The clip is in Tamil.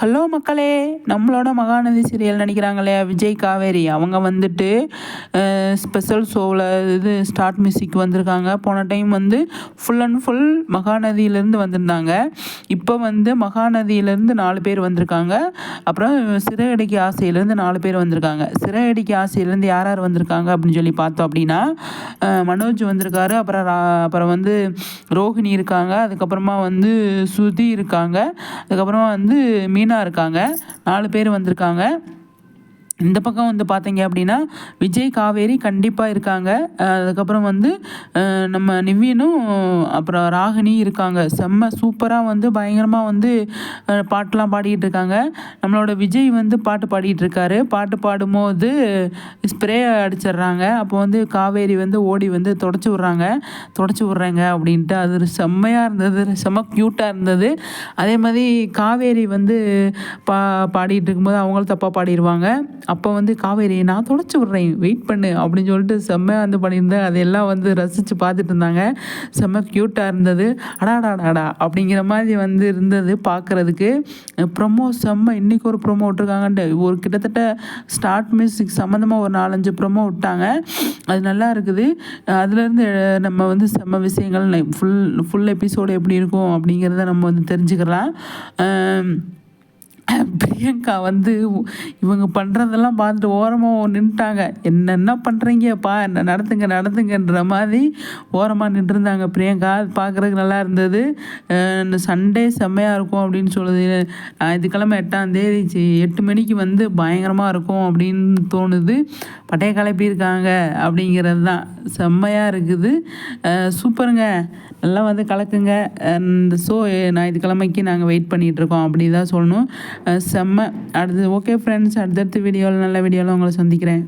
ஹலோ மக்களே, நம்மளோட மகாநதி சீரியல் நடிக்கிறாங்க இல்லையா விஜய் காவேரி, அவங்க வந்துட்டு ஸ்பெஷல் ஷோவில் இது ஸ்டார்ட் மியூசிக் வந்திருக்காங்க. போன டைம் வந்து ஃபுல் அண்ட் ஃபுல் மகாநதியிலேருந்து வந்திருந்தாங்க. இப்போ வந்து மகாநதியிலேருந்து 4 பேர் வந்திருக்காங்க. அப்புறம் சிறையடிக்கு ஆசையிலேருந்து 4 பேர் வந்திருக்காங்க. சிறையடிக்கு ஆசையிலேருந்து யார் யார் வந்திருக்காங்க அப்படின்னு சொல்லி பார்த்தோம் அப்படின்னா, மனோஜ் வந்திருக்காரு. அப்புறம் வந்து ரோஹிணி இருக்காங்க. அதுக்கப்புறமா வந்து சுதி இருக்காங்க. அதுக்கப்புறமா வந்து மீனா இருக்காங்க. 4 பேர் வந்திருக்காங்க. இந்த பக்கம் வந்து பார்த்தீங்க அப்படின்னா விஜய் காவேரி கண்டிப்பாக இருக்காங்க. அதுக்கப்புறம் வந்து நம்ம நிவினும் அப்புறம் ராகினி இருக்காங்க. செம்ம சூப்பராக வந்து பயங்கரமாக வந்து பாட்டெலாம் பாடிக்கிட்டு இருக்காங்க. நம்மளோட விஜய் வந்து பாட்டு பாடிட்டு இருக்காரு. பாட்டு பாடும்போது ஸ்ப்ரே அடிச்சிடுறாங்க. அப்போ வந்து காவேரி வந்து ஓடி வந்து தொடச்சி விட்றேங்க அப்படின்ட்டு அது செம்மையாக இருந்தது. செம்ம க்யூட்டாக இருந்தது. அதே மாதிரி காவேரி வந்து பாடிட்டு இருக்கும்போது அவங்களும் தப்பாக பாடிடுவாங்க. அப்போ வந்து காவேரி நான் தொடச்சி விட்றேன் வெயிட் பண்ணு அப்படின்னு சொல்லிட்டு செம்மையாக வந்து பண்ணியிருந்தேன். அதையெல்லாம் வந்து ரசித்து பார்த்துட்டு இருந்தாங்க. செம்ம க்யூட்டாக இருந்தது. அடாடாடாடா அப்படிங்கிற மாதிரி வந்து இருந்தது பார்க்குறதுக்கு. ப்ரொமோ செம்ம. இன்றைக்கி ஒரு ப்ரொமோ விட்ருக்காங்கன்ட்டு ஒரு கிட்டத்தட்ட ஸ்டார்ட் மியூசிக் சம்மந்தமாக ஒரு 4-5 ப்ரொமோ விட்டாங்க. அது நல்லா இருக்குது. அதுலேருந்து நம்ம வந்து செம்ம விஷயங்கள் ஃபுல் எபிசோடு எப்படி இருக்கும் அப்படிங்கிறத நம்ம வந்து தெரிஞ்சுக்கலாம். பிரியங்கா வந்து இவங்க பண்ணுறதெல்லாம் பார்த்துட்டு ஓரமாக நின்றுட்டாங்க. என்னென்ன பண்ணுறீங்கப்பா, என்ன நடத்துங்கன்ற மாதிரி ஓரமாக நின்றுருந்தாங்க பிரியங்கா. அது பார்க்குறதுக்கு நல்லா இருந்தது. இந்த சண்டே செம்மையாக இருக்கும் அப்படின்னு சொல்லுது. ஞாயிற்றுக்கிழமை 8ஆம் தேதி 8 மணிக்கு வந்து பயங்கரமாக இருக்கும் அப்படின்னு தோணுது. பட்டைய கிளப்பியிருக்காங்க அப்படிங்கிறது தான். செம்மையாக இருக்குது. சூப்பருங்க. நல்லா வந்து கலக்குங்க. இந்த ஷோ ஞாயிற்றுக்கிழமைக்கு நாங்கள் வெயிட் பண்ணிகிட்ருக்கோம் அப்படி தான் சொல்லணும். செம்ம. அடுத்து ஓகே ஃப்ரெண்ட்ஸ், அடுத்தடுத்த வீடியோவில் நல்ல வீடியோவில் உங்களை சந்திக்கிறேன்.